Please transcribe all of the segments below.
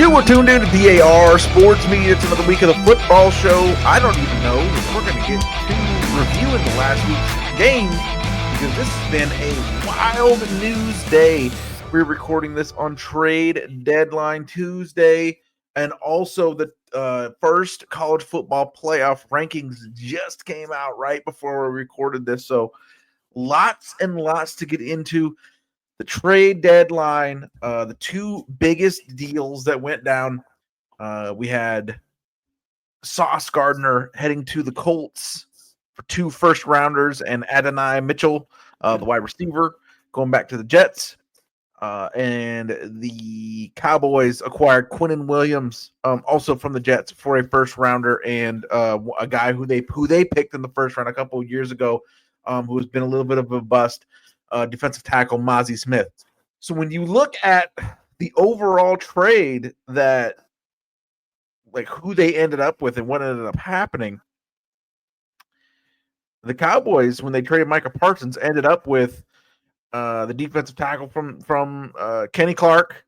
You were tuned in to DAR Sports Media. It's another week of the football show. I don't even know if we're going to get to reviewing the last week's games because this has been a wild news day. We're recording this on trade deadline Tuesday, and also the first college football playoff rankings just came out right before we recorded this. So lots and lots to get into. The trade deadline, the two biggest deals that went down. We had Sauce Gardner heading to the Colts for 2 first-rounders and Adonai Mitchell, the wide receiver, going back to the Jets. And the Cowboys acquired Quinnen Williams, also from the Jets, for a first-rounder and a guy who they picked in the first round a couple of years ago, who has been a little bit of a bust. Defensive tackle Mozzie Smith. So when you look at the overall trade that, like, who they ended up with and what ended up happening, the Cowboys, when they traded Micah Parsons, ended up with the defensive tackle from Kenny Clark,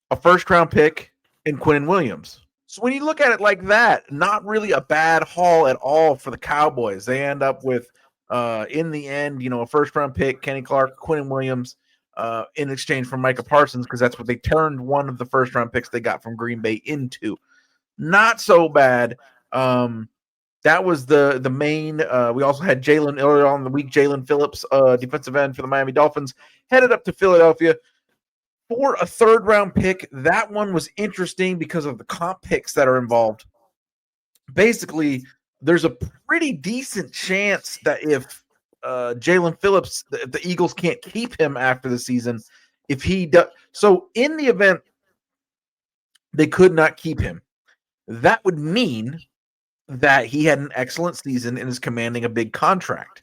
a first-round pick, and Quinnen Williams. So when you look at it like that, not really a bad haul at all for the Cowboys. They end up with in the end, a first-round pick, Kenny Clark, Quinnen Williams, in exchange for Micah Parsons, because that's what they turned one of the first-round picks they got from Green Bay into. Not so bad. That was the main. We also had Jalen earlier on in the week. Jalen Phillips, defensive end for the Miami Dolphins, headed up to Philadelphia for a third-round pick. That one was interesting because of the comp picks that are involved. Basically, there's a pretty decent chance that if Jalen Phillips, the Eagles can't keep him after the season, if he does. So in the event they could not keep him, that would mean that he had an excellent season and is commanding a big contract.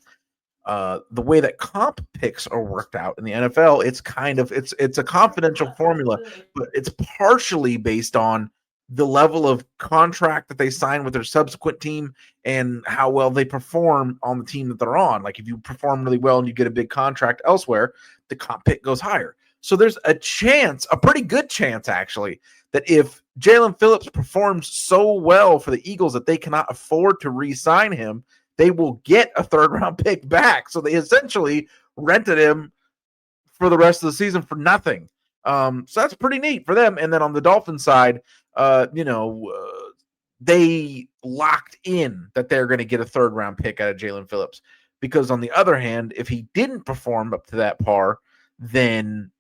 The way that comp picks are worked out in the NFL, it's a confidential formula, but it's partially based on the level of contract that they sign with their subsequent team and how well they perform on the team that they're on. Like if you perform really well and you get a big contract elsewhere, the comp pick goes higher. So there's a chance, a pretty good chance actually, that if Jalen Phillips performs so well for the Eagles that they cannot afford to re-sign him, they will get a third-round pick back. So they essentially rented him for the rest of the season for nothing. So that's pretty neat for them. And then on the Dolphins side, they locked in that they're going to get a third-round pick out of Jalen Phillips. Because on the other hand, if he didn't perform up to that par, then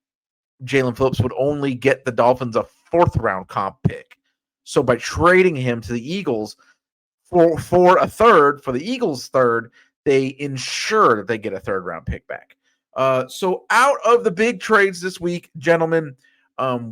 Jalen Phillips would only get the Dolphins a fourth-round comp pick. So by trading him to the Eagles for a third, for the Eagles' third, they ensure that they get a third-round pick back. So out of the big trades this week, gentlemen,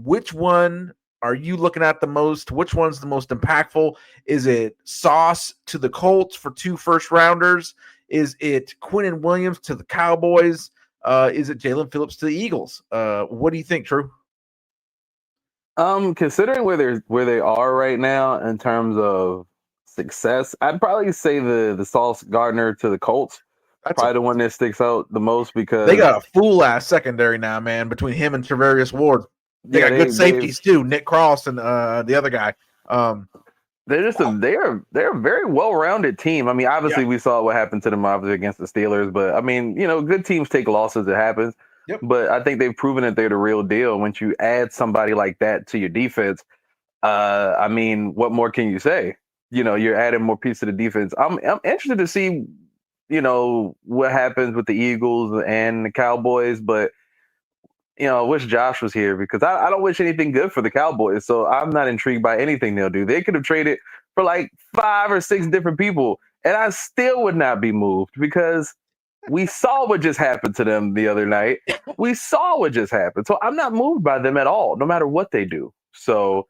which one are you looking at the most? Which one's the most impactful? Is it Sauce to the Colts for 2 first-rounders? Is it Quinnen Williams to the Cowboys? Is it Jalen Phillips to the Eagles? What do you think, Drew? Considering where they are right now in terms of success, I'd probably say the Sauce Gardner to the Colts. That's probably the one that sticks out the most because they got a fool-ass secondary now, man, between him and Trevarius Ward. They got good safeties too, Nick Cross and the other guy. They're a very well-rounded team. I mean, obviously we saw what happened to them obviously against the Steelers, but I mean, good teams take losses. It happens. Yep. But I think they've proven that they're the real deal. Once you add somebody like that to your defense, I mean, what more can you say? You're adding more pieces to the defense. I'm interested to see, what happens with the Eagles and the Cowboys, but I wish Josh was here because I don't wish anything good for the Cowboys. So I'm not intrigued by anything they'll do. They could have traded for like 5 or 6 different people, and I still would not be moved because we saw what just happened to them the other night. We saw what just happened. So I'm not moved by them at all, no matter what they do. So,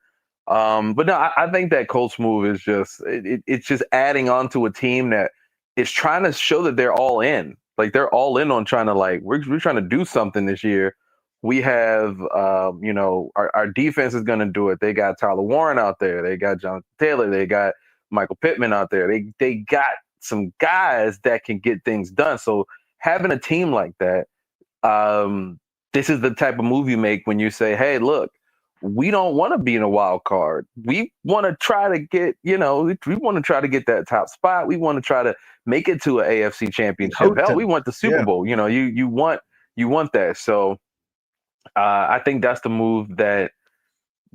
but no, I think that Colts move is just, it's just adding on to a team that is trying to show that they're all in. Like they're all in on trying to we're trying to do something this year. We have, our defense is going to do it. They got Tyler Warren out there. They got Jonathan Taylor. They got Michael Pittman out there. They got some guys that can get things done. So having a team like that, this is the type of move you make when you say, hey, look, we don't want to be in a wild card. We want to try to get, we want to try to get that top spot. We want to try to make it to an AFC championship. Hell, we want the Super Bowl. You want that. So I think that's the move that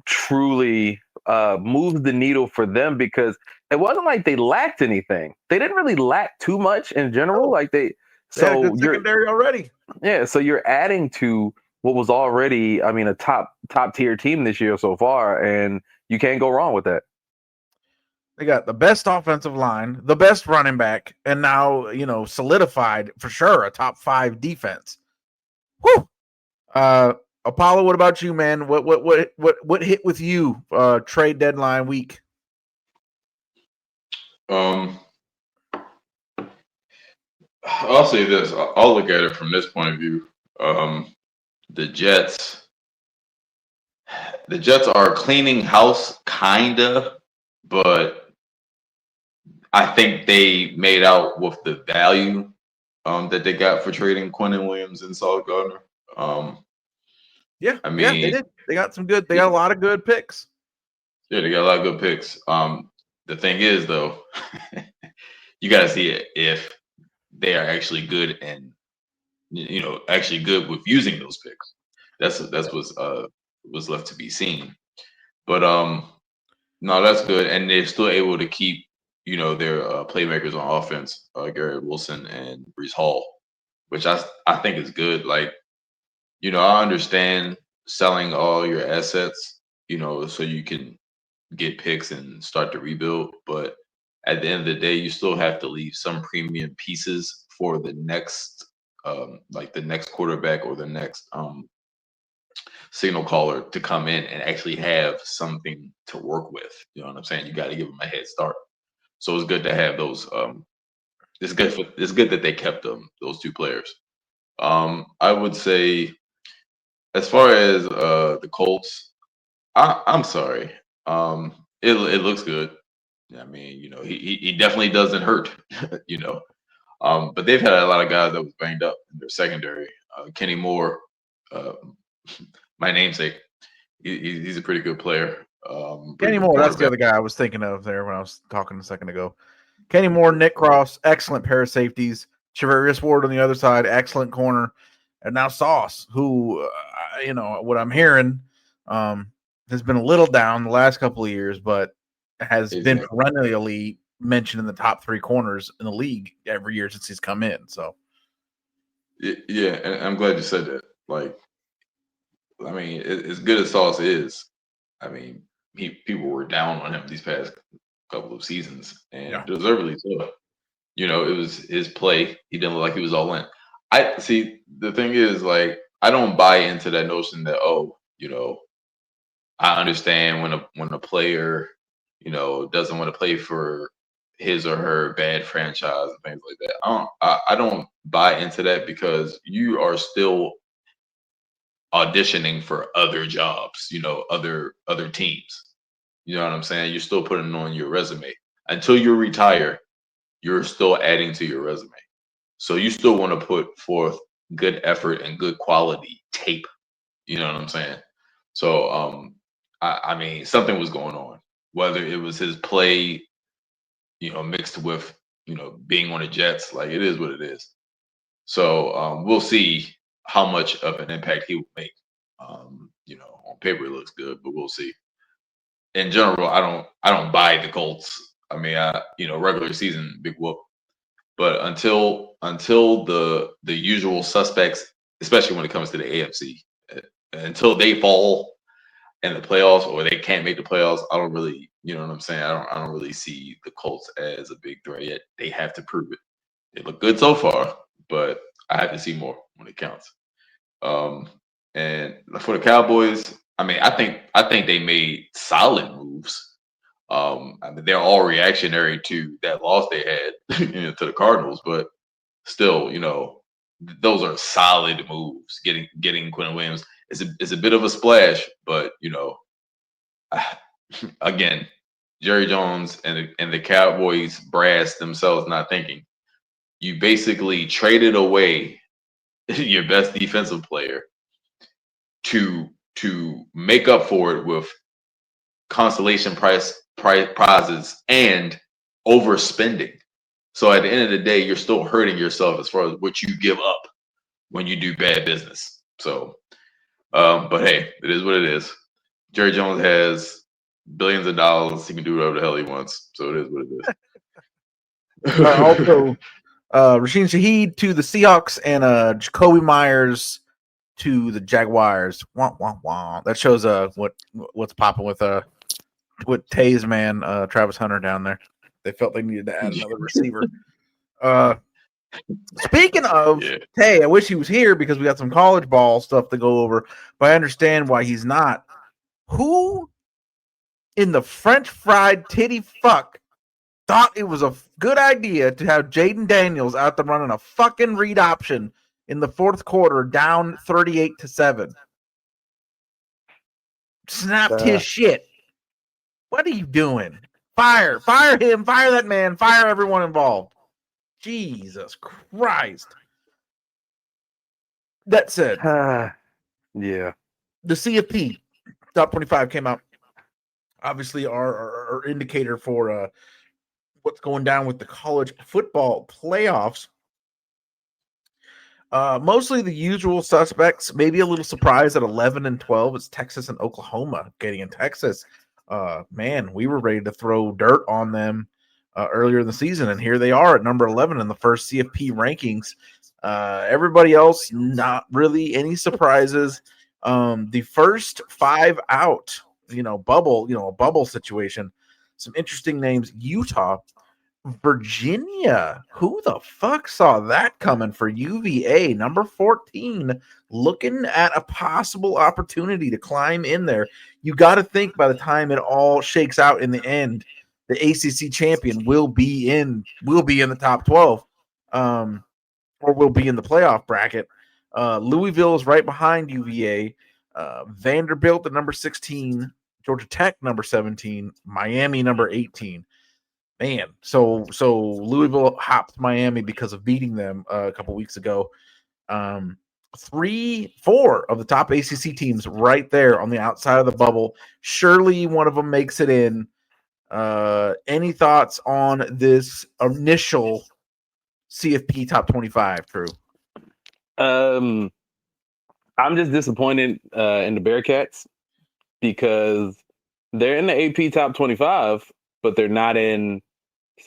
truly moves the needle for them, because it wasn't like they lacked anything. They didn't really lack too much in general. Like they had a good secondary already. Yeah, so you're adding to what was already, a top tier team this year so far, and you can't go wrong with that. They got the best offensive line, the best running back, and now, solidified for sure a top 5 defense. Woo! Apollo, what about you, man? What hit with you trade deadline week? I'll say this. I'll look at it from this point of view. The Jets are cleaning house, kinda, but I think they made out with the value that they got for trading Quinnen Williams and Sauce Gardner. Yeah, they did. They got some good. They got a lot of good picks. Yeah, they got a lot of good picks. The thing is, though, you got to see it if they are actually good and actually good with using those picks. That's what's left to be seen. But no, that's good, and they're still able to keep their playmakers on offense, Garrett Wilson and Breece Hall, which I think is good. Like, I understand selling all your assets, so you can get picks and start to rebuild, but at the end of the day, you still have to leave some premium pieces for the next, like the next quarterback or the next signal caller to come in and actually have something to work with. You know what I'm saying? You got to give them a head start. So it's good to have those. It's good that they kept those 2 players. I would say, as far as the Colts, I'm sorry. It looks good. I mean, he definitely doesn't hurt. But they've had a lot of guys that was banged up in their secondary. Kenny Moore, my namesake, he's a pretty good player. Kenny Moore, that's the other guy I was thinking of there when I was talking a second ago. Kenny Moore, Nick Cross, excellent pair of safeties. Charvarius Ward on the other side, excellent corner. And now Sauce, who, what I'm hearing has been a little down the last couple of years, but has been perennially mentioned in the top 3 corners in the league every year since he's come in. So, yeah, and I'm glad you said that. Like, I mean, as good as Sauce is, I mean, people were down on him these past couple of seasons, and deservedly so. It was his play. He didn't look like he was all in. I see. The thing is, like, I don't buy into that notion that, I understand when a player, doesn't want to play for his or her bad franchise and things like that. I don't buy into that, because you are still auditioning for other jobs, other teams. You know what I'm saying? You're still putting on your resume. Until you retire, you're still adding to your resume. So you still want to put forth good effort and good quality tape. You know what I'm saying? So I mean, something was going on. Whether it was his play, mixed with, being on the Jets, like, it is what it is. So we'll see how much of an impact he will make. On paper it looks good, but we'll see. In general, I don't buy the Colts. I mean, regular season, big whoop. But until the usual suspects, especially when it comes to the AFC, until they fall in the playoffs or they can't make the playoffs, I don't really, you know what I'm saying? I don't really see the Colts as a big threat yet. They have to prove it. They look good so far, but I have to see more when it counts. And for the Cowboys, I mean, I think they made solid moves. I mean, they're all reactionary to that loss they had to the Cardinals, but still, those are solid moves. Getting Quinnen Williams is a bit of a splash, but again, Jerry Jones and the Cowboys brass themselves not thinking. You basically traded away your best defensive player to to make up for it with consolation prizes and overspending. So at the end of the day, you're still hurting yourself as far as what you give up when you do bad business. So, but hey, it is what it is. Jerry Jones has billions of dollars. He can do whatever the hell he wants. So it is what it is. Also, Rasheen Shaheed to the Seahawks and Jacoby Myers to the Jaguars. Wah, wah, wah. That shows what's popping with Tay's man, Travis Hunter down there. They felt they needed to add another receiver. Speaking of Tay, I wish he was here because we got some college ball stuff to go over, but I understand why he's not. Who in the French fried titty fuck thought it was a good idea to have Jaden Daniels out there running a fucking read option in the fourth quarter down 38-7? Snapped his shit. What are you doing? Fire him, fire that man, fire everyone involved. Jesus Christ. That said, yeah, the CFP top 25 came out. Obviously, our indicator for what's going down with the college football playoffs. Mostly the usual suspects. Maybe a little surprise at 11 and 12. It's Texas and Oklahoma getting in Texas. Man, we were ready to throw dirt on them earlier in the season, and here they are at number 11 in the first CFP rankings. Everybody else, not really any surprises. The first five out, a bubble situation. Some interesting names: Utah, Virginia. Who the fuck saw that coming for UVA? Number 14, looking at a possible opportunity to climb in there. You got to think by the time it all shakes out in the end, the ACC champion will be in the top 12, or will be in the playoff bracket. Louisville is right behind UVA. Vanderbilt at number 16, Georgia Tech number 17, Miami number 18. Man, so Louisville hopped Miami because of beating them a couple weeks ago. 4 of the top ACC teams right there on the outside of the bubble. Surely one of them makes it in. Any thoughts on this initial CFP top 25, Drew? I'm just disappointed in the Bearcats because they're in the AP top 25, but they're not in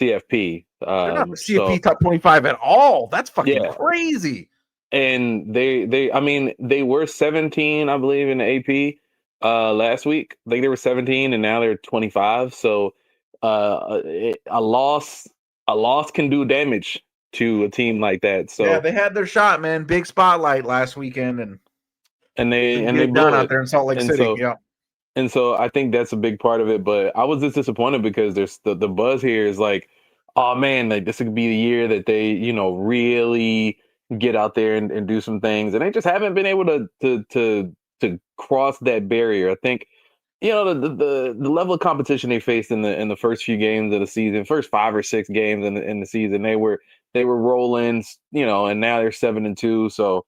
CFP. They're not the CFP top 25 at all. That's fucking crazy. And they were 17, I believe, in the AP last week. I think they were 17, and now they're 25. So a loss can do damage to a team like that. So yeah, they had their shot, man. Big spotlight last weekend, and they done out there in Salt Lake City. And so I think that's a big part of it. But I was just disappointed because there's the buzz here is like, oh man, like this could be the year that they, really get out there and do some things. And they just haven't been able to cross that barrier. I think, the level of competition they faced in the first few games of the season, first 5 or 6 games in the season, they were rolling, and now they're 7-2. So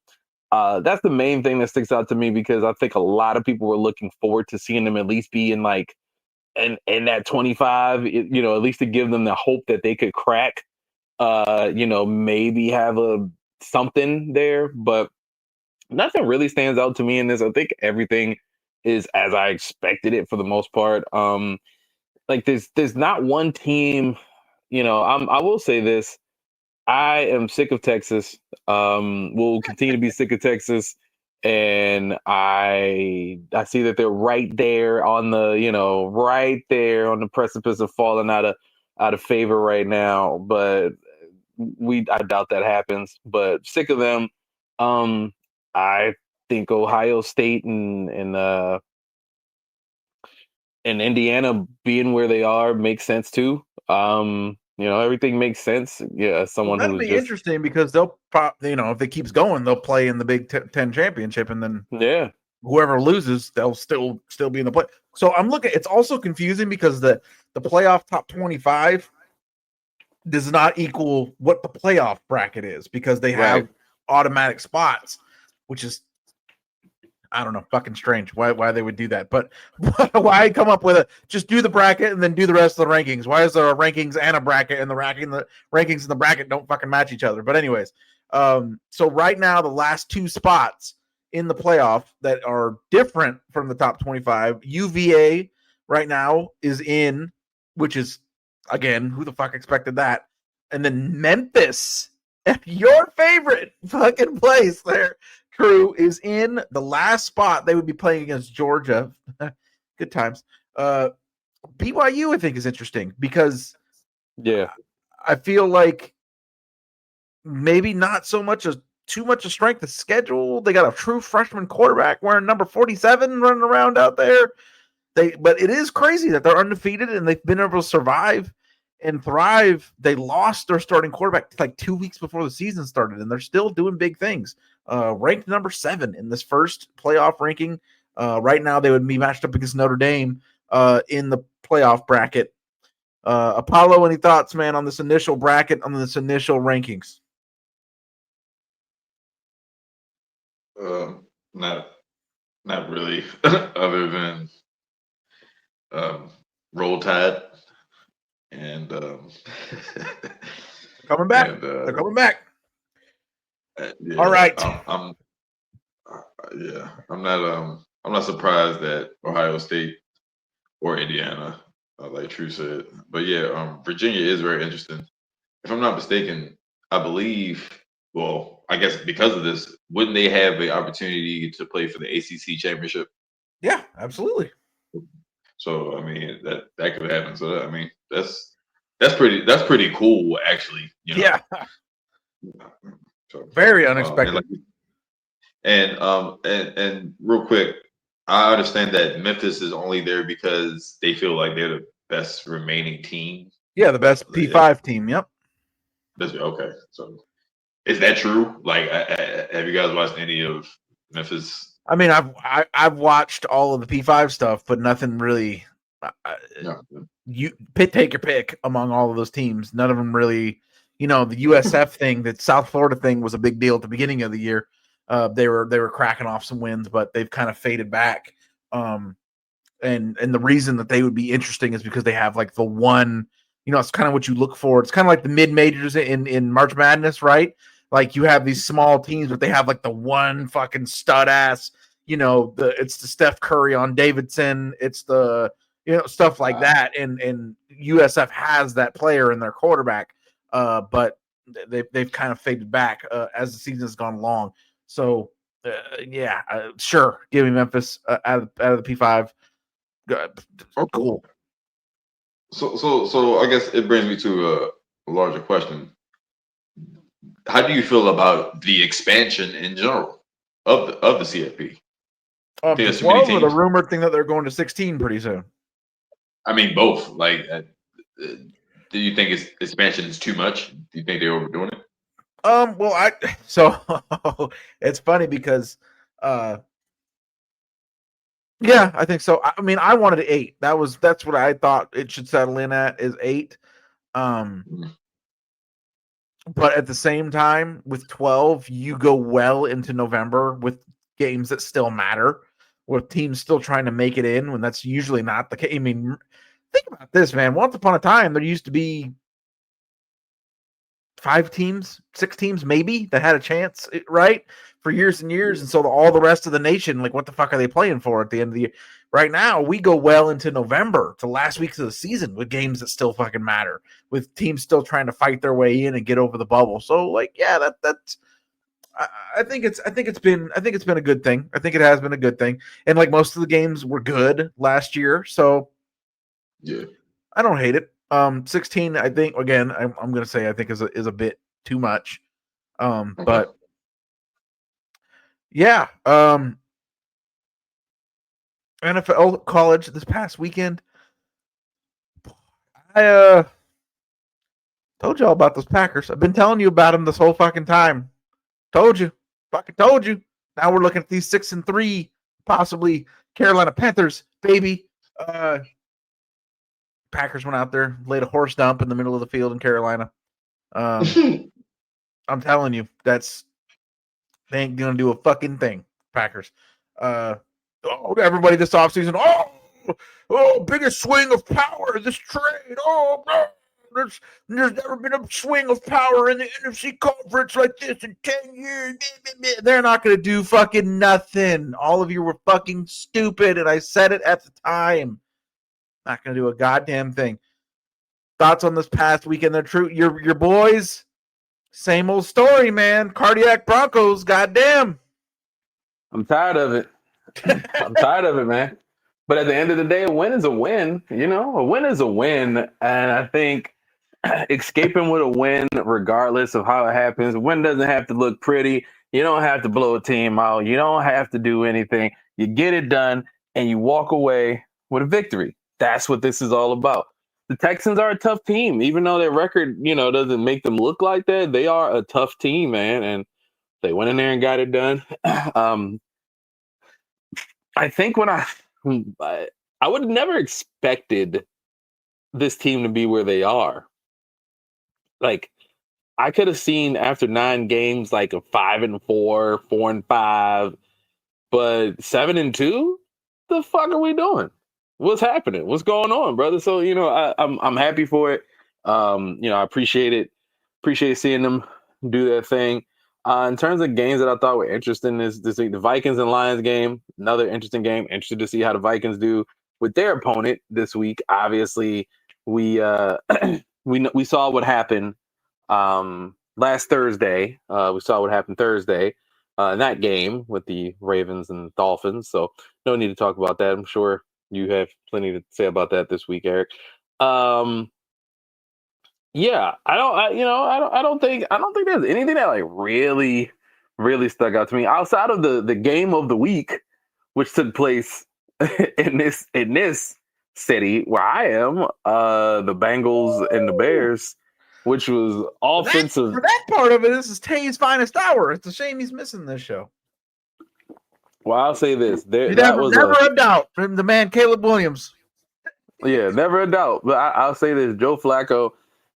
that's the main thing that sticks out to me because I think a lot of people were looking forward to seeing them at least be in that 25, at least to give them the hope that they could crack, maybe have something there, but nothing really stands out to me in this. I think everything is as I expected it for the most part. There's not one team, I will say this. I am sick of Texas. We'll continue to be sick of Texas. And I see that they're right there on the precipice of falling out of favor right now. But I doubt that happens. But sick of them. I think Ohio State and Indiana being where they are makes sense too. Everything makes sense. Yeah, someone that'll be interesting because they'll if it keeps going, they'll play in the Big Ten championship, and then whoever loses, they'll still be in the play. So I'm looking. It's also confusing because the playoff top 25 does not equal what the playoff bracket is because they have automatic spots, which is I don't know, fucking strange why they would do that. But why come up with just do the bracket and then do the rest of the rankings? Why is there a rankings and a bracket and the rankings and the bracket don't fucking match each other? But anyways, so right now the last two spots in the playoff that are different from the top 25, UVA right now is in, which is again, who the fuck expected that? And then Memphis, your favorite fucking place there, Crew, is in the last spot. They would be playing against Georgia. Good times. BYU, I think, is interesting because I feel like maybe not so much as too much of strength of schedule. They got a true freshman quarterback wearing number 47 running around out there. But it is crazy that they're undefeated and they've been able to survive and thrive. They lost their starting quarterback like 2 weeks before the season started, and they're still doing big things. Ranked number 7 in this first playoff ranking. Right now, they would be matched up against Notre Dame in the playoff bracket. Apollo, any thoughts, man, on this initial bracket, on this initial rankings? Not really, other than Roll Tide and coming back. And, they're coming back. Yeah, all right. I'm not surprised that Ohio State or Indiana, like True said. But yeah, Virginia is very interesting. If I'm not mistaken, I believe. Well, I guess because of this, wouldn't they have the opportunity to play for the ACC championship? Yeah, absolutely. So I mean that could happen. So I mean that's pretty cool, actually. You know? Yeah. So, very unexpected. And real quick, I understand that Memphis is only there because they feel like they're the best remaining team. Yeah, the best P5 team. Yep. Okay. So is that true? Like, have you guys watched any of Memphis? I mean, I've watched all of the P5 stuff, but nothing really. No. You take your pick among all of those teams. None of them really. The USF thing, that South Florida thing, was a big deal at the beginning of the year. They were cracking off some wins, but they've kind of faded back. And the reason that they would be interesting is because they have like the one. It's kind of what you look for. It's kind of like the mid majors in March Madness, right? Like you have these small teams, but they have like the one fucking stud ass. It's the Steph Curry on Davidson. It's the stuff like that. And USF has that player in their quarterback. But they've kind of faded back as the season has gone along. So sure, give me Memphis out of the P5. Cool. So I guess it brings me to a larger question. How do you feel about the expansion in general of the CFP? There's too many teams. Or the rumored thing that they're going to 16 pretty soon. I mean, both. Like, do you think expansion is too much? Do you think they're overdoing it? Well, it's funny because, yeah, I think so. I mean, I wanted 8. That's what I thought it should settle in at, is 8. But at the same time, with 12, you go well into November with games that still matter, with teams still trying to make it in, when that's usually not the case. I mean, think about this, man. Once upon a time, there used to be 5 teams, 6 teams maybe that had a chance, right, for years and years. And so all the rest of the nation, like, what the fuck are they playing for at the end of the year? Right now, we go well into November, to last weeks of the season, with games that still fucking matter, with teams still trying to fight their way in and get over the bubble. So, like, yeah, that's. I think it's been a good thing. I think it has been a good thing, and like most of the games were good last year, so yeah, I don't hate it. 16, I think, again, I'm gonna say I think is a bit too much. Okay. But yeah, NFL college this past weekend. I told y'all about those Packers. I've been telling you about them this whole fucking time. Told you. Fucking told you. Now we're looking at these 6-3, possibly Carolina Panthers, baby. Packers went out there, laid a horse dump in the middle of the field in Carolina. I'm telling you, they ain't gonna do a fucking thing, Packers. Everybody this offseason, biggest swing of power this trade. There's never been a swing of power in the NFC conference like this in 10 years. They're not going to do fucking nothing. All of you were fucking stupid, and I said it at the time. Not going to do a goddamn thing. Thoughts on this past weekend? They're true. Your boys, same old story, man. Cardiac Broncos, goddamn. I'm tired of it. I'm tired of it, man. But at the end of the day, a win is a win. A win is a win. And I think escaping with a win, regardless of how it happens, a win doesn't have to look pretty. You don't have to blow a team out. You don't have to do anything. You get it done, and you walk away with a victory. That's what this is all about. The Texans are a tough team. Even though their record, doesn't make them look like that, they are a tough team, man. And they went in there and got it done. I think when I would have never expected this team to be where they are. Like, I could have seen after 9 games like a 5-4, 4-5, but 7-2. The fuck are we doing? What's happening? What's going on, brother? So I'm happy for it. I appreciate it. Appreciate seeing them do their thing. In terms of games that I thought were interesting, this week, the Vikings and Lions game, another interesting game. Interested to see how the Vikings do with their opponent this week. Obviously, we saw what happened last Thursday. We saw what happened Thursday in that game with the Ravens and Dolphins. So no need to talk about that. I'm sure you have plenty to say about that this week, Eric. Yeah, I don't think there's anything that like really, really stuck out to me outside of the game of the week, which took place in this city where I am, the Bengals and the Bears, which was offensive. For that part of it, this is Tay's finest hour. It's a shame he's missing this show. Well, I'll say this: never a doubt from the man Caleb Williams. Yeah, never a doubt. But I'll say this: Joe Flacco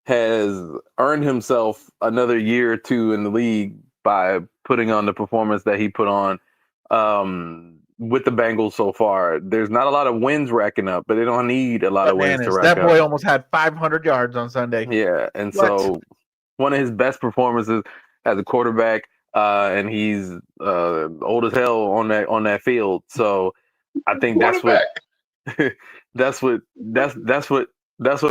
has earned himself another year or two in the league by putting on the performance that he put on with the Bengals so far. There's not a lot of wins racking up, but they don't need a lot of wins to rack up. That boy almost had 500 yards on Sunday. Yeah, and so one of his best performances as a quarterback, and he's old as hell on that field. So I think that's what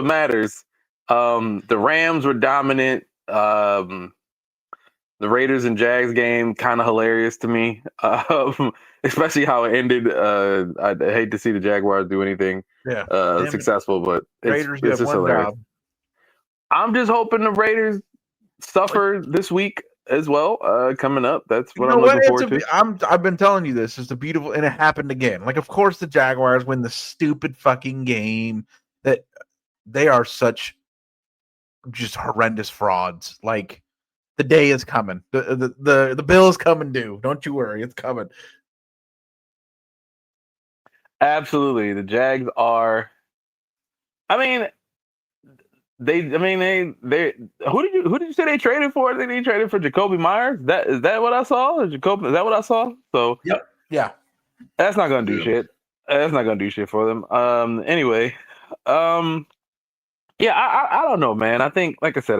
matters. The Rams were dominant. The Raiders and Jags game kind of hilarious to me, especially how it ended. I'd hate to see the Jaguars do anything successful, but Raiders it's just hilarious. Job. I'm just hoping the Raiders suffer this week as well. Coming up, that's what I'm looking forward to. I've been telling you this. It's beautiful, and it happened again. Like, of course, the Jaguars win the stupid fucking game. That they are such just horrendous frauds. Like, the day is coming. The bill is coming due. Don't you worry, it's coming. Absolutely, the Jags are. I mean, they. Who did you say they traded for? I think they traded for Jacoby Myers. Is that what I saw? Is that what I saw? So yep, yeah. That's not gonna do shit. That's not gonna do shit for them. Anyway, yeah, I don't know, man. I think, like I said,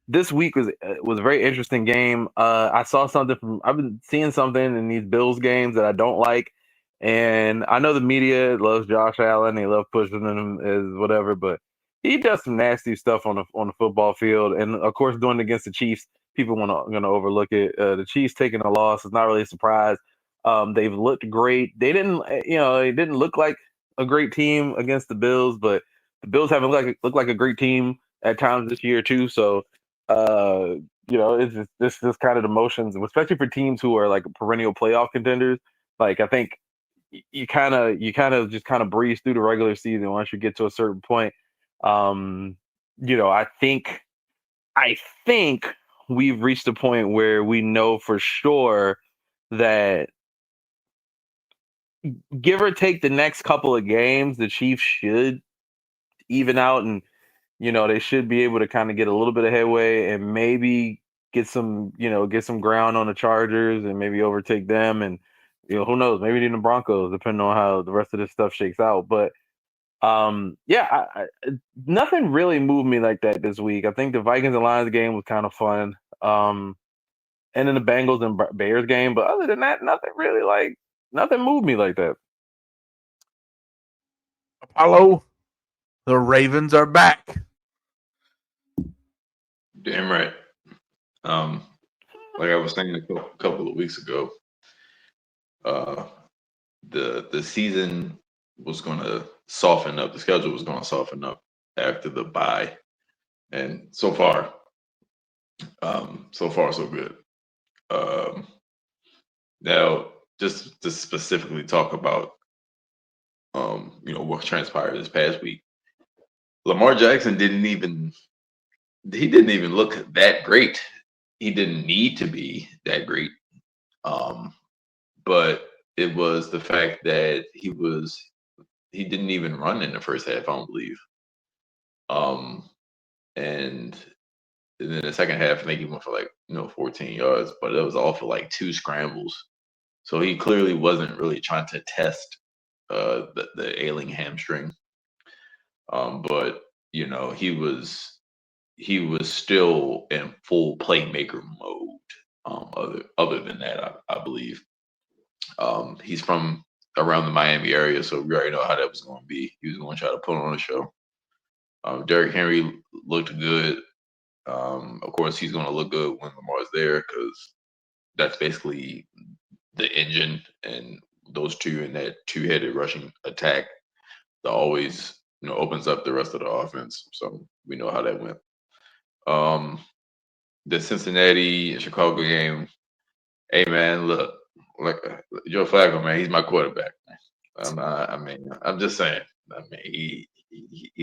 this week was a very interesting game. I've been seeing something in these Bills games that I don't like, and I know the media loves Josh Allen. They love pushing him as whatever, but he does some nasty stuff on the football field, and of course, doing it against the Chiefs, people gonna overlook it. The Chiefs taking a loss is not really a surprise. They've looked great. They didn't look like a great team against the Bills, but the Bills haven't looked like a great team at times this year too. So, it's just kind of the motions, especially for teams who are like perennial playoff contenders. Like, I think you kind of just breeze through the regular season once you get to a certain point. I think we've reached a point where we know for sure that, give or take the next couple of games, the Chiefs should even out, and they should be able to kind of get a little bit of headway and maybe get some ground on the Chargers and maybe overtake them and Who knows? Maybe even the Broncos, depending on how the rest of this stuff shakes out. But nothing really moved me like that this week. I think the Vikings and Lions game was kind of fun. And then the Bengals and Bears game. But other than that, nothing moved me like that. Apollo, the Ravens are back. Damn right. Like I was saying a couple of weeks ago, the season was going to soften up. The schedule was going to soften up after the bye, and so far so good. Now, just to specifically talk about, what transpired this past week, Lamar Jackson didn't even look that great. He didn't need to be that great. But it was the fact that he didn't even run in the first half, I don't believe. And then the second half, I think he went for 14 yards, but it was all for like 2 scrambles. So he clearly wasn't really trying to test the ailing hamstring. But he was still in full playmaker mode. Other than that, I believe. He's from around the Miami area, so we already know how that was going to be. He was going to try to put on a show. Derrick Henry looked good. Of course, he's going to look good when Lamar's there because that's basically the engine, and those two in that two-headed rushing attack that always opens up the rest of the offense. So we know how that went. The Cincinnati and Chicago game. Hey man, look, like Joe Flacco, man, he's my quarterback. I'm just saying. He's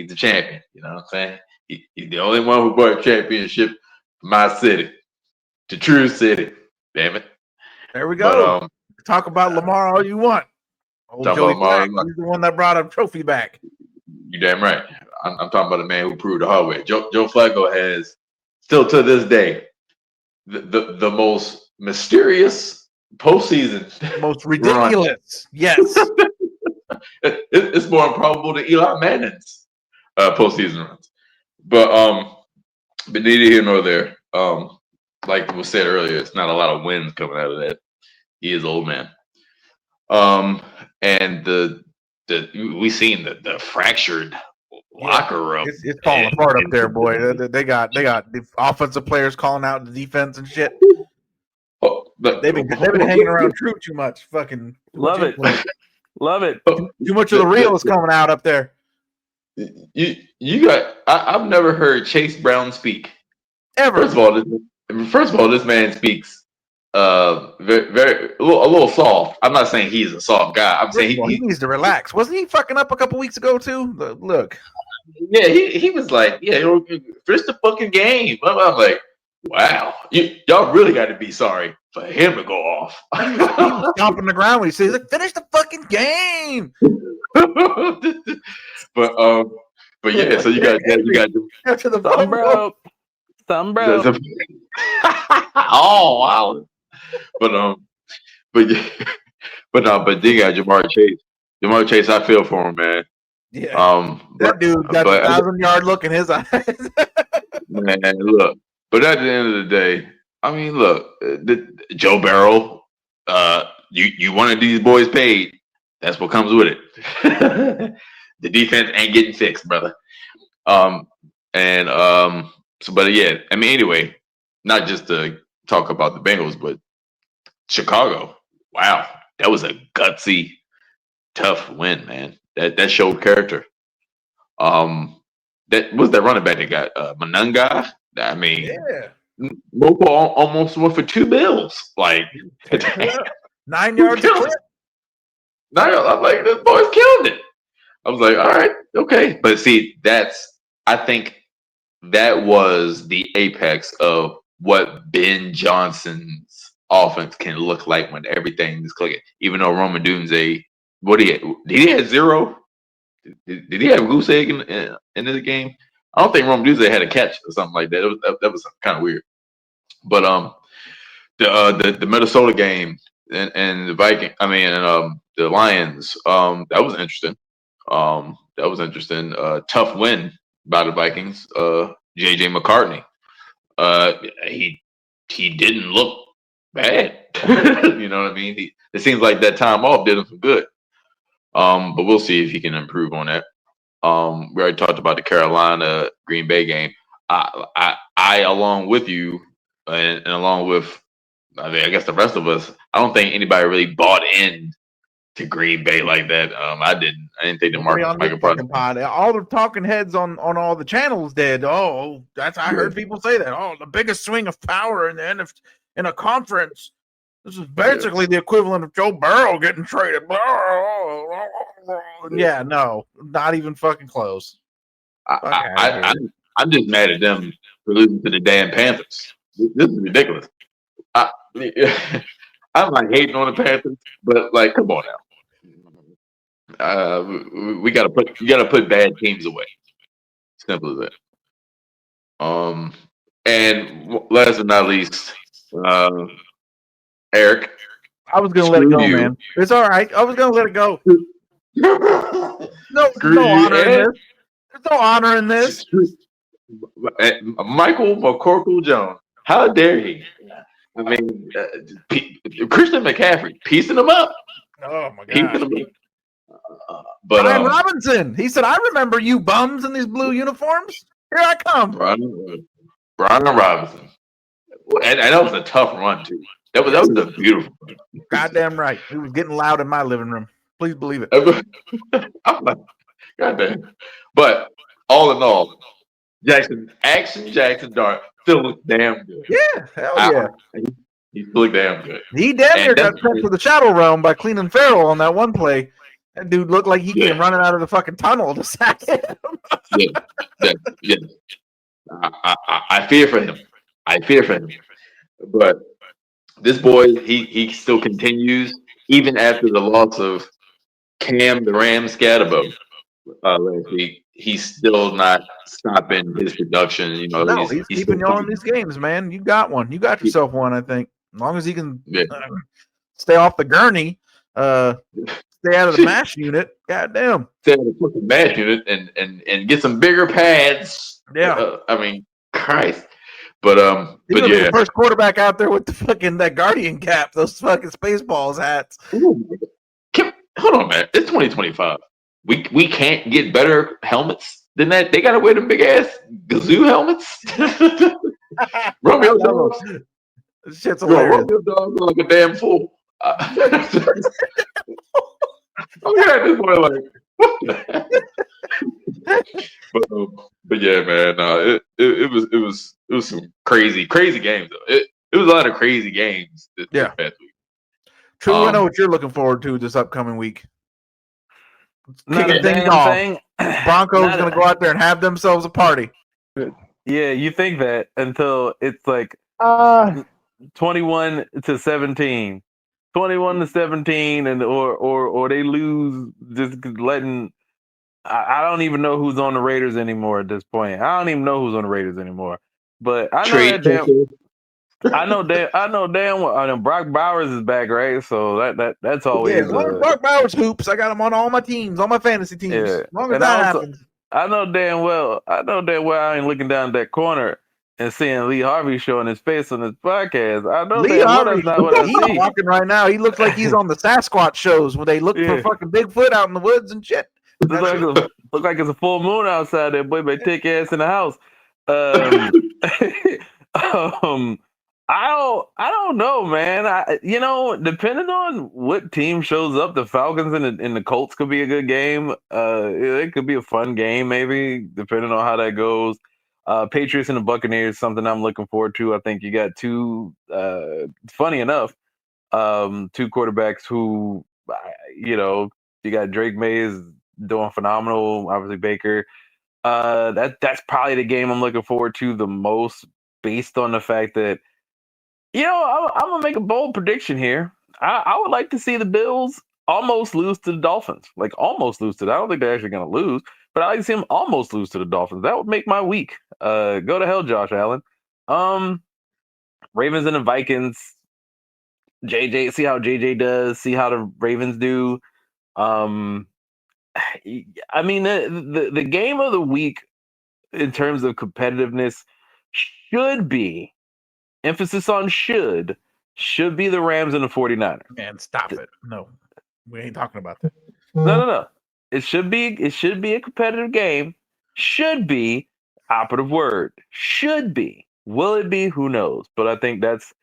the champion. You know what I'm saying? He's the only one who brought a championship to my city, to True City. Damn it. There we go. But, talk about Lamar all you want. Old Joey Flacco, he's the one that brought a trophy back. You damn right. I'm talking about a man who proved the hard way. Joe Flacco has still to this day the most mysterious postseason, most ridiculous. Run. Yes, it's more improbable than Eli Manning's postseason runs. But neither here nor there. Like was said earlier, it's not a lot of wins coming out of that. He is old man. And we seen the fractured locker room. It's falling apart up there, boy. They got the offensive players calling out the defense and shit. They've been hanging around True too much. Fucking love it. Love it. Too much of the real is coming out up there. I've never heard Chase Brown speak ever. First of all, this man speaks very a little soft. I'm not saying he's a soft guy. I'm saying he needs to relax. Wasn't he fucking up a couple weeks ago too? Look. Yeah, he was like, finish the fucking game. I'm like, wow, y'all really got to be sorry for him to go off. He was stomping the ground when he says, "Finish the fucking game." but yeah, so you got to the thumb bro. Oh wow. But then you got Jamar Chase. Jamar Chase, I feel for him, man. Yeah. That dude got a 1,000-yard look in his eyes. Man, look. But at the end of the day, I mean, look, Joe Burrow, you wanted these boys paid. That's what comes with it. The defense ain't getting fixed, brother. But yeah, I mean, anyway, not just to talk about the Bengals, but Chicago. Wow, that was a gutsy, tough win, man. That showed character. That was that running back they got, Manunga. I mean, Moko almost went for 2 bills. Like 9 yards. I'm like, this boy's killing it. I was like, all right, okay. But see, I think that was the apex of what Ben Johnson's offense can look like when everything is clicking. Even though Roman Dunze, did he have 0? Did he have a goose egg in this game? I don't think Roman Dunze had a catch or something like that. That was kind of weird. But the Minnesota game, and the the Lions. That was interesting. That was interesting. Tough win by the Vikings. JJ McCartney. He didn't look bad. You know what I mean? It seems like that time off did him some good. But we'll see if he can improve on that. We already talked about the Carolina Green Bay game. I along with you, and along with I guess the rest of us, I don't think anybody really bought in to Green Bay like that. I didn't. I didn't think the Nobody Marcus on this Michael fucking pod. All the talking heads on all the channels did. Oh, I heard people say that. Oh, the biggest swing of power in the end of in a conference. This is basically the equivalent of Joe Burrow getting traded. Yeah, no, not even fucking close. I'm just mad at them for losing to the damn Panthers. This is ridiculous. I'm like hating on the Panthers, but like, come on now. You gotta put bad teams away. Simple as that. And last but not least, Eric. I was gonna let it go, man. It's all right. I was gonna let it go. No honor in this. There's no honor in this. Michael McCorkle Jones. How dare he? I mean, Christian McCaffrey piecing them up. Oh my god! But Brian Robinson. He said, "I remember you bums in these blue uniforms. Here I come." Brian Robinson, and that was a tough run too. That was a beautiful run. Goddamn right. It was getting loud in my living room. Please believe it. I'm like, goddamn. But all in all, Jackson Dart still looks damn good. Yeah, hell yeah. He looked damn good. He damn near got sent to the shadow realm by Cleveland Farrell on that one play. That dude looked like he came running out of the fucking tunnel to sack him. Yeah. I fear for him. But this boy, he still continues even after the loss of Cam the Ram Scatterbo last week. He's still not stopping his production. You know, no, he's keeping you on these games, man. You got one. You got yourself one, I think. As long as he can stay off the gurney, stay out of the mash unit. Goddamn. Stay out of the fucking mash unit and get some bigger pads. Yeah. I mean, Christ. But he's gonna be the first quarterback out there with the fucking that Guardian cap, those fucking Spaceballs hats. Hold on, man. It's 2025. We can't get better helmets than that. They gotta wear them big ass Gazoo helmets. Romeo Dogs. This shit's hilarious. Romeo Dogs are like a damn fool. I'm looking at this boy like, what the heck? But yeah, man. It was some crazy games though. It was a lot of crazy games this past week. True, I know what you're looking forward to this upcoming week. Kicking things off. Broncos going to go out there and have themselves a party. Yeah, you think that until it's like 21-17. 21-17, and or they lose, just letting. I don't even know who's on the Raiders anymore at this point. I don't even know who's on the Raiders anymore. But I know damn well. Brock Bowers is back, right? So that's always. Yeah, as long as Brock Bowers hoops, I got him on all my teams, all my fantasy teams. Yeah. As long as that happens. I know damn well I ain't looking down that corner and seeing Lee Harvey showing his face on this podcast. I know Lee Harvey's not what I see. walking right now. He looks like he's on the Sasquatch shows when they look for fucking Bigfoot out in the woods and shit. Look like it's a full moon outside there, boy. But take your ass in the house. I don't know, man. Depending on what team shows up, the Falcons and the Colts could be a good game. It could be a fun game, maybe, depending on how that goes. Patriots and the Buccaneers, something I'm looking forward to. I think you got two, funny enough, two quarterbacks who, you got Drake Mays doing phenomenal. Obviously Baker. That's probably the game I'm looking forward to the most, based on the fact that, I'm gonna make a bold prediction here. I would like to see the Bills almost lose to the Dolphins. Like almost lose to them. I don't think they're actually gonna lose, but I like to see them almost lose to the Dolphins. That would make my week. Go to hell, Josh Allen. Ravens and the Vikings. JJ, see how JJ does, see how the Ravens do. I mean, the game of the week in terms of competitiveness should be, emphasis on should be the Rams and the 49ers. Man, stop it. No, we ain't talking about that. No. It should be a competitive game. Should be, operative word. Should be. Will it be? Who knows? But I think that's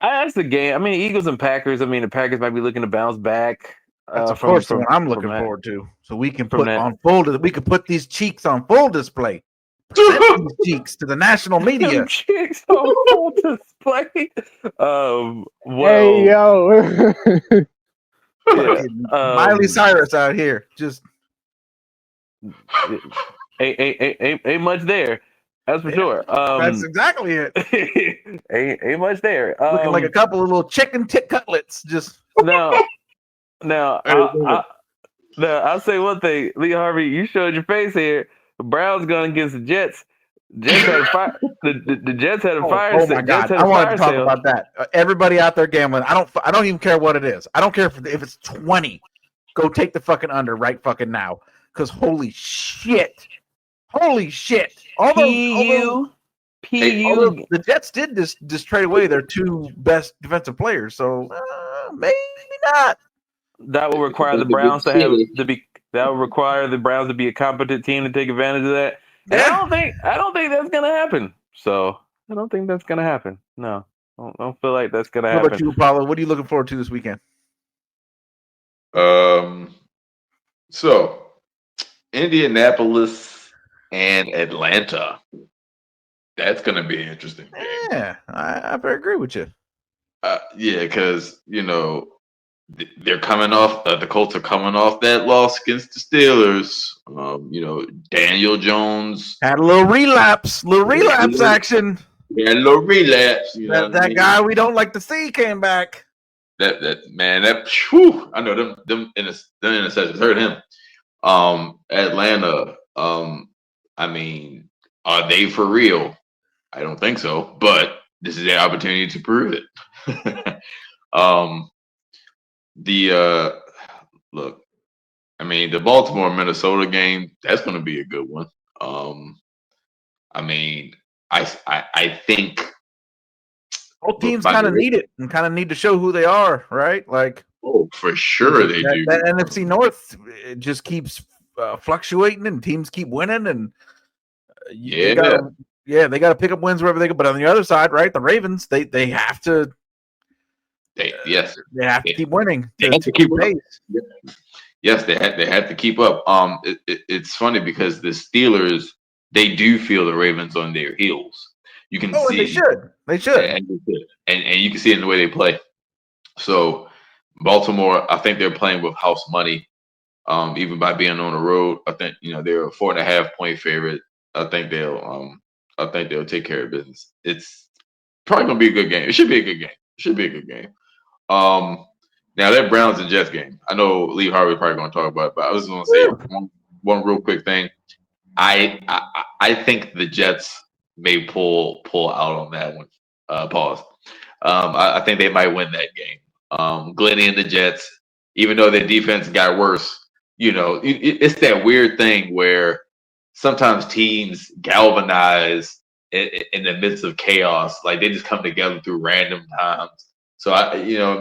the game. I mean, Eagles and Packers. I mean, the Packers might be looking to bounce back. That's of course the one I'm looking forward to. So we can put on full. We can put these cheeks on full display. Present these cheeks to the national media. Cheeks on full display. Hey yo. Yeah, Miley Cyrus out here, just ain't much there. That's for sure. That's exactly it. ain't much there. Looking like a couple of little chicken cutlets. Just now, I'll say one thing, Lee Harvey. You showed your face here. The Browns going against the Jets. Jets had a fire. The Jets had a fire. Oh my God! I want to talk about that. Everybody out there gambling. I don't even care what it is. I don't care if it's 20. Go take the fucking under right fucking now. Because holy shit. Although the Jets did just trade away their two best defensive players, so maybe not. That will require the Browns That will require the Browns to be a competent team to take advantage of that. And Yeah. I don't think that's gonna happen. So I don't think that's gonna happen. No, I don't feel like that's gonna happen. What about you, Apollo? What are you looking forward to this weekend? So Indianapolis and Atlanta. That's going to be an interesting game. Yeah, I agree with you. Yeah, because they're coming off. The Colts are coming off that loss against the Steelers. Daniel Jones had a little relapse action. Yeah, a little relapse. That guy we don't like to see came back. Whew, I know them interceptions hurt him. Atlanta. I mean, are they for real? I don't think so, but this is their opportunity to prove it. Look, I mean, the Baltimore Minnesota game, that's going to be a good one. I mean, I think both teams kind of need it and kind of need to show who they are, right? Like, oh, for sure they do. That NFC North, it just keeps fluctuating, and teams keep winning, and they got to pick up wins wherever they go. But on the other side, right, the Ravens, they have to. They have to keep winning. They have to keep pace. Yes, they have to keep up. It's funny because the Steelers, they do feel the Ravens on their heels. You can see they should, and you can see it in the way they play. So Baltimore, I think they're playing with house money, even by being on the road. I think they're a 4.5-point favorite. I think they'll take care of business. It's probably gonna be a good game. It should be a good game. Now that Browns and Jets game, I know Lee Harvey probably going to talk about it, but I was going to say one real quick thing. I think the Jets may pull out on that one. Pause. I think they might win that game. Glenny and the Jets, even though their defense got worse, it's that weird thing where sometimes teams galvanize in the midst of chaos. Like they just come together through random times. So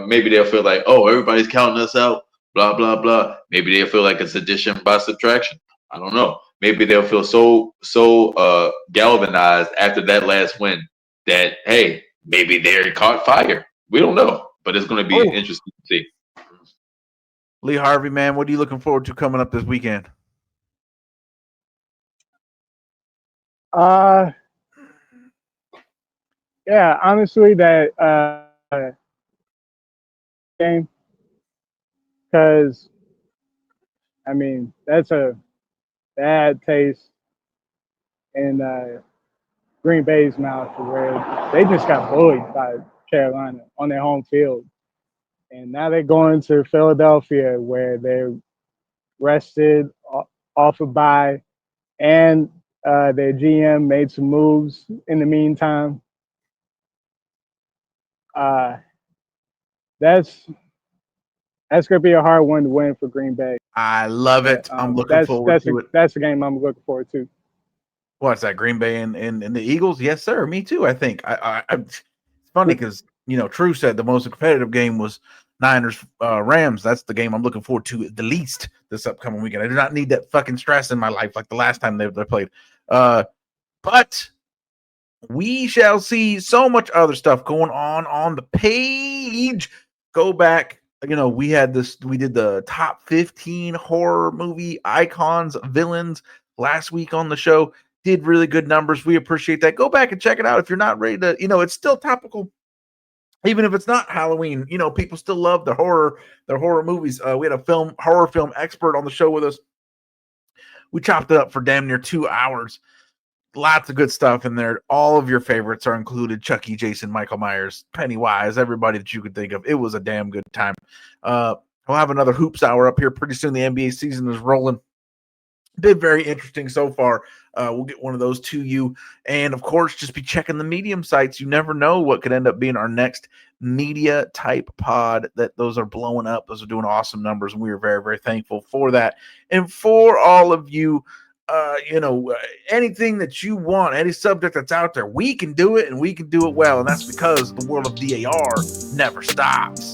maybe they'll feel like, oh, everybody's counting us out, blah blah blah. Maybe they'll feel like it's addition by subtraction. I don't know. Maybe they'll feel so galvanized after that last win that hey, maybe they caught fire. We don't know, but it's going to be interesting to see. Lee Harvey, man, what are you looking forward to coming up this weekend? Yeah, honestly, that game, because I mean that's a bad taste in Green Bay's mouth, where they just got bullied by Carolina on their home field, and now they're going to Philadelphia where they're rested off a bye, and their GM made some moves in the meantime. that's gonna be a hard one to win for Green Bay. I love it. But, I'm looking forward to it. That's the game I'm looking forward to. What's that? Green Bay and the Eagles? Yes, sir. Me too. I think. It's funny because True said the most competitive game was Niners Rams. That's the game I'm looking forward to the least this upcoming weekend. I do not need that fucking stress in my life like the last time they played. But we shall see so much other stuff going on the page. Go back. We did the top 15 horror movie icons, villains last week on the show. Did really good numbers. We appreciate that. Go back and check it out if you're not ready to, it's still topical. Even if it's not Halloween, people still love their horror movies. We had a horror film expert on the show with us. We chopped it up for damn near 2 hours. Lots of good stuff in there. All of your favorites are included. Chucky, Jason, Michael Myers, Pennywise, everybody that you could think of. It was a damn good time. We'll have another Hoops Hour up here pretty soon. The NBA season is rolling. Been very interesting so far. We'll get one of those to you. And, of course, just be checking the Medium sites. You never know what could end up being our next media-type pod. Those are blowing up. Those are doing awesome numbers, and we are very, very thankful for that. And for all of you, anything that you want, any subject that's out there, we can do it, and we can do it well. And that's because the world of DAR never stops.